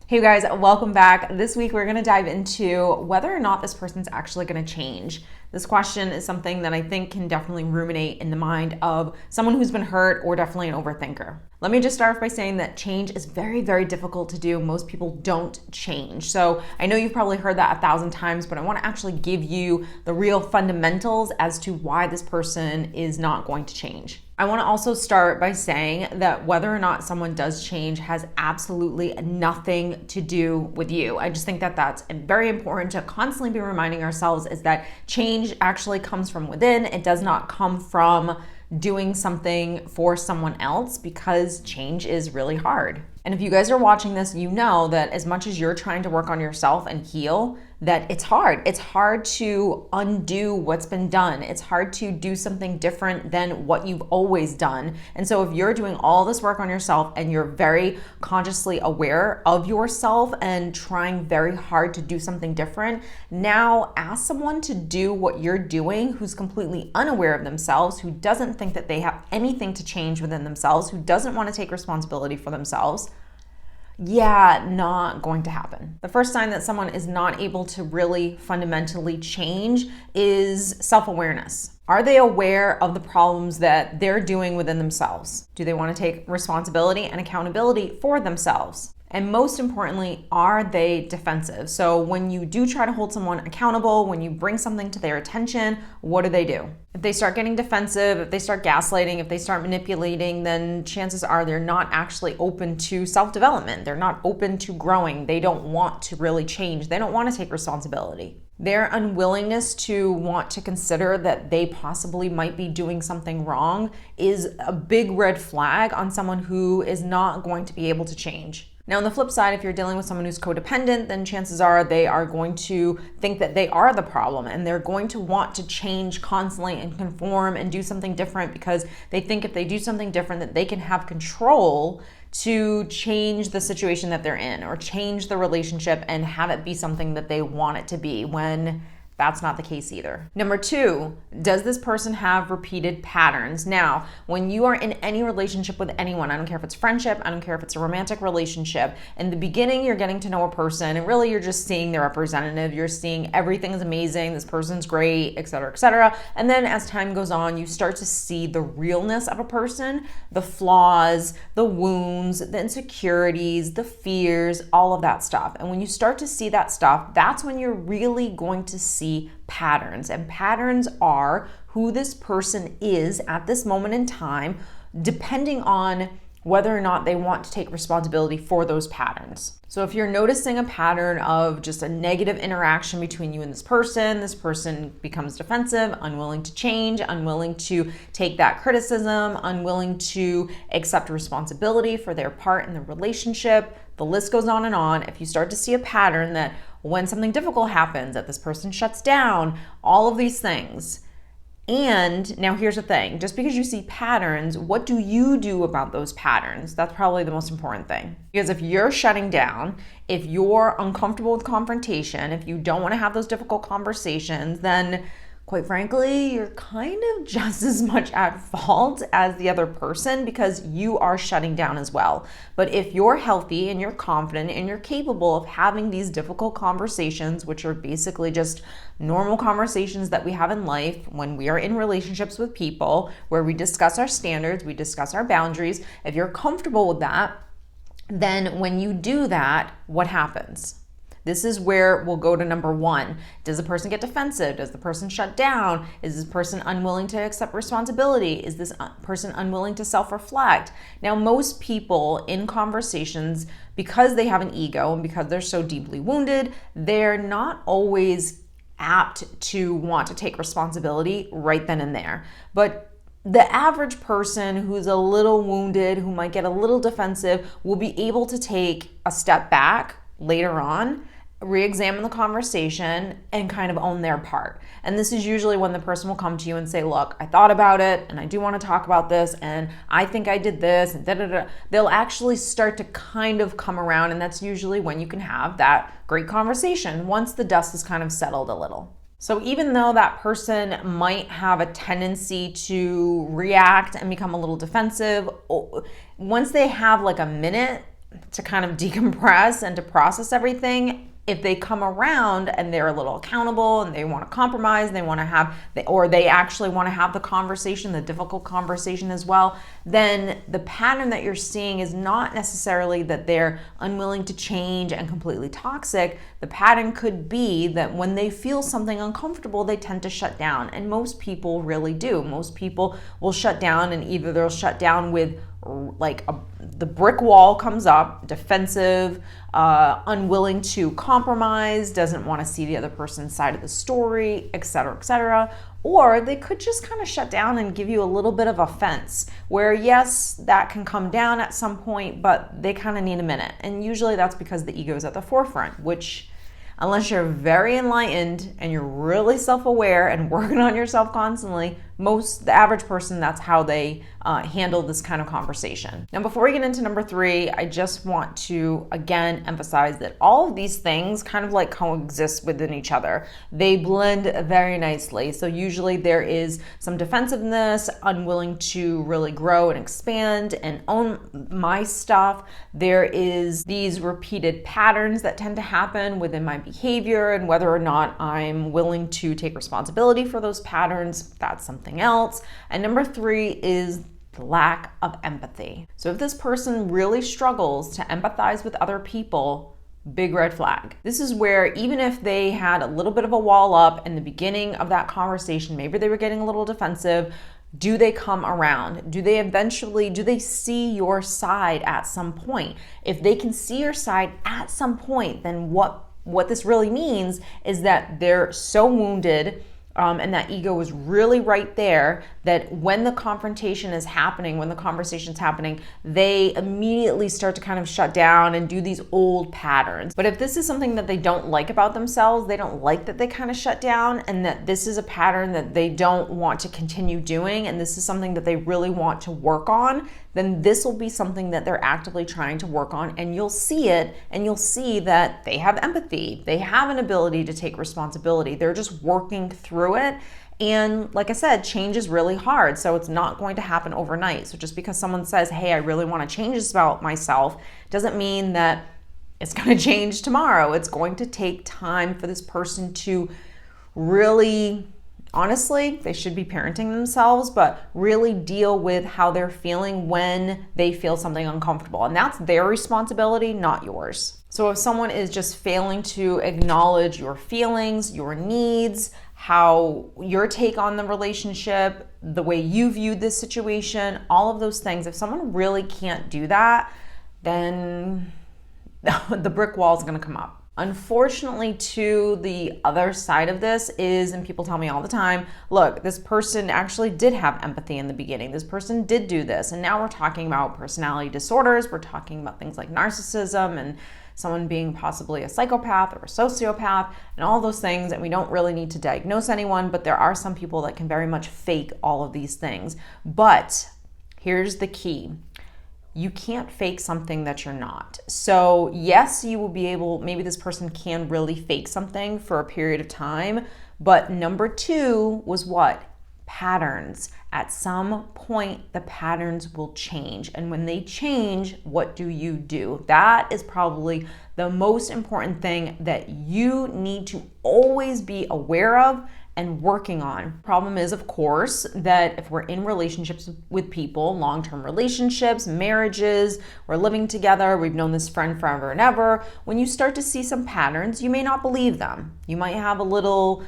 Hey guys, welcome back. This week we're going to dive into whether or not this person's actually going to change. This question is something that I think can definitely ruminate in the mind of someone who's been hurt or definitely an overthinker. Let me just start off by saying that change is very, very difficult to do. Most people don't change. So I know you've probably heard that 1,000 times, but I want to actually give you the real fundamentals as to why this person is not going to change. I want to also start by saying that whether or not someone does change has absolutely nothing to do with you. I just think that that's very important to constantly be reminding ourselves is that change actually comes from within. It does not come from doing something for someone else because change is really hard. And if you guys are watching this, you know that as much as you're trying to work on yourself and heal, that it's hard. It's hard to undo what's been done. It's hard to do something different than what you've always done. And so if you're doing all this work on yourself and you're very consciously aware of yourself and trying very hard to do something different, now ask someone to do what you're doing who's completely unaware of themselves, who doesn't think that they have anything to change within themselves, who doesn't want to take responsibility for themselves. Not going to happen. The first sign that someone is not able to really fundamentally change is self-awareness. Are they aware of the problems that they're doing within themselves? Do they want to take responsibility and accountability for themselves? And most importantly, are they defensive? So when you do try to hold someone accountable, when you bring something to their attention, what do? If they start getting defensive, if they start gaslighting, if they start manipulating, then chances are they're not actually open to self-development. They're not open to growing. They don't want to really change. They don't want to take responsibility. Their unwillingness to want to consider that they possibly might be doing something wrong is a big red flag on someone who is not going to be able to change. Now, on the flip side, if you're dealing with someone who's codependent, then chances are they are going to think that they are the problem and they're going to want to change constantly and conform and do something different because they think if they do something different that they can have control to change the situation that they're in or change the relationship and have it be something that they want it to be when that's not the case either. Number 2, does this person have repeated patterns? Now, when you are in any relationship with anyone, I don't care if it's friendship, I don't care if it's a romantic relationship, in the beginning you're getting to know a person and really you're just seeing their representative. You're seeing everything's amazing, this person's great, etc., etc. And then as time goes on, you start to see the realness of a person, the flaws, the wounds, the insecurities, the fears, all of that stuff. And when you start to see that stuff, that's when you're really going to see patterns. And patterns are who this person is at this moment in time, depending on whether or not they want to take responsibility for those patterns. So if you're noticing a pattern of just a negative interaction between you and this person becomes defensive, unwilling to change, unwilling to take that criticism, unwilling to accept responsibility for their part in the relationship, the list goes on and on. If you start to see a pattern that when something difficult happens, that this person shuts down, all of these things. And now here's the thing, just because you see patterns, what do you do about those patterns? That's probably the most important thing. Because if you're shutting down, if you're uncomfortable with confrontation, if you don't want to have those difficult conversations, then quite frankly, you're kind of just as much at fault as the other person because you are shutting down as well. But if you're healthy and you're confident and you're capable of having these difficult conversations, which are basically just normal conversations that we have in life when we are in relationships with people, where we discuss our standards, we discuss our boundaries, if you're comfortable with that, then when you do that, what happens? This is where we'll go to number 1. Does the person get defensive? Does the person shut down? Is this person unwilling to accept responsibility? Is this person unwilling to self-reflect? Now, most people in conversations, because they have an ego and because they're so deeply wounded, they're not always apt to want to take responsibility right then and there. But the average person who's a little wounded, who might get a little defensive, will be able to take a step back later on, re-examine the conversation, and kind of own their part. And this is usually when the person will come to you and say, look, I thought about it and I do want to talk about this and I think I did this and da-da-da. They'll actually start to kind of come around, and that's usually when you can have that great conversation once the dust is kind of settled a little. So even though that person might have a tendency to react and become a little defensive, once they have like a minute to kind of decompress and to process everything. If they come around and they're a little accountable and they want to compromise, and they want to have, or they actually want to have the conversation, the difficult conversation as well, then the pattern that you're seeing is not necessarily that they're unwilling to change and completely toxic. The pattern could be that when they feel something uncomfortable, they tend to shut down. And most people really do. Most people will shut down, and either they'll shut down with the brick wall comes up, defensive, unwilling to compromise, doesn't want to see the other person's side of the story, etc., or they could just kind of shut down and give you a little bit of offense, where yes, that can come down at some point, but they kind of need a minute. And usually that's because the ego is at the forefront, which, unless you're very enlightened and you're really self-aware and working on yourself constantly, the average person, that's how they handle this kind of conversation. Now, before we get into number 3, I just want to again emphasize that all of these things kind of like coexist within each other. They blend very nicely. So usually there is some defensiveness, unwilling to really grow and expand and own my stuff. There is these repeated patterns that tend to happen within my behavior, and whether or not I'm willing to take responsibility for those patterns, that's something else. And number 3 is the lack of empathy. So if this person really struggles to empathize with other people, big red flag. This is where even if they had a little bit of a wall up in the beginning of that conversation, maybe they were getting a little defensive, do they come around? Do they see your side at some point? If they can see your side at some point, then what this really means is that they're so wounded, and that ego is really right there, that when the confrontation is happening, when the conversation's happening, they immediately start to kind of shut down and do these old patterns. But if this is something that they don't like about themselves, they don't like that they kind of shut down, and that this is a pattern that they don't want to continue doing, and this is something that they really want to work on, then this will be something that they're actively trying to work on, and you'll see it, and you'll see that they have empathy, they have an ability to take responsibility, they're just working through it. And like I said, change is really hard, so it's not going to happen overnight. So just because someone says, hey, I really want to change this about myself, doesn't mean that it's going to change tomorrow. It's going to take time for this person to really, honestly, they should be parenting themselves, but really deal with how they're feeling when they feel something uncomfortable. And that's their responsibility, not yours. So if someone is just failing to acknowledge your feelings, your needs, how your take on the relationship, the way you viewed this situation, all of those things, if someone really can't do that, then the brick wall is going to come up. Unfortunately, too, the other side of this is, and people tell me all the time, look, this person actually did have empathy in the beginning. This person did do this. And now we're talking about personality disorders. We're talking about things like narcissism and someone being possibly a psychopath or a sociopath and all those things. And we don't really need to diagnose anyone, but there are some people that can very much fake all of these things. But here's the key. You can't fake something that you're not. So yes, you will be able, maybe this person can really fake something for a period of time, but number 2 was what? Patterns. At some point, the patterns will change. And when they change, what do? That is probably the most important thing that you need to always be aware of and working on. Problem is, of course, that if we're in relationships with people, long-term relationships, marriages, we're living together, we've known this friend forever and ever, when you start to see some patterns, you may not believe them. You might have a little,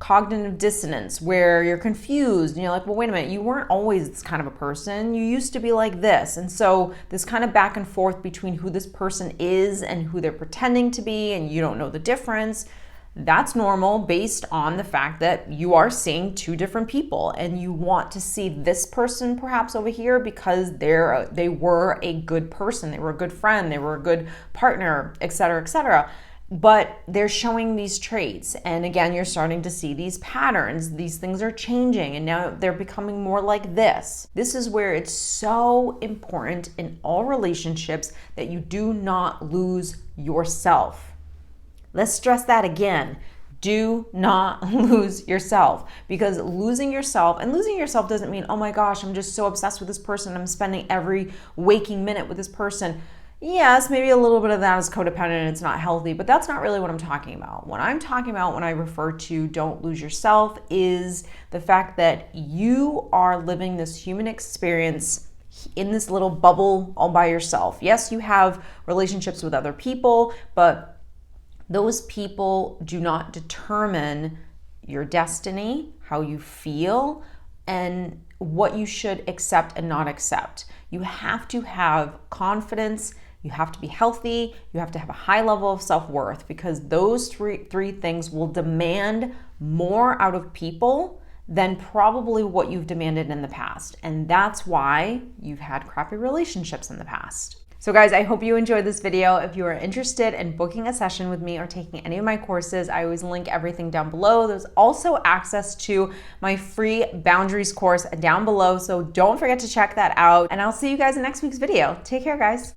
cognitive dissonance where you're confused and you're like, well, wait a minute, you weren't always this kind of a person. You used to be like this. And so this kind of back and forth between who this person is and who they're pretending to be, and you don't know the difference. That's normal based on the fact that you are seeing 2 different people and you want to see this person perhaps over here because they were a good person, they were a good friend, they were a good partner, etc., etc. But they're showing these traits. And again, you're starting to see these patterns. These things are changing and now they're becoming more like this. This is where it's so important in all relationships that you do not lose yourself. Let's stress that again. Do not lose yourself, because losing yourself doesn't mean, oh my gosh, I'm just so obsessed with this person. I'm spending every waking minute with this person. Yes, maybe a little bit of that is codependent and it's not healthy, but that's not really what I'm talking about. What I'm talking about when I refer to don't lose yourself is the fact that you are living this human experience in this little bubble all by yourself. Yes, you have relationships with other people, but those people do not determine your destiny, how you feel, and what you should accept and not accept. You have to have confidence, you have to be healthy, you have to have a high level of self-worth, because those three things will demand more out of people than probably what you've demanded in the past. And that's why you've had crappy relationships in the past. So guys, I hope you enjoyed this video. If you are interested in booking a session with me or taking any of my courses, I always link everything down below. There's also access to my free boundaries course down below. So don't forget to check that out. And I'll see you guys in next week's video. Take care, guys.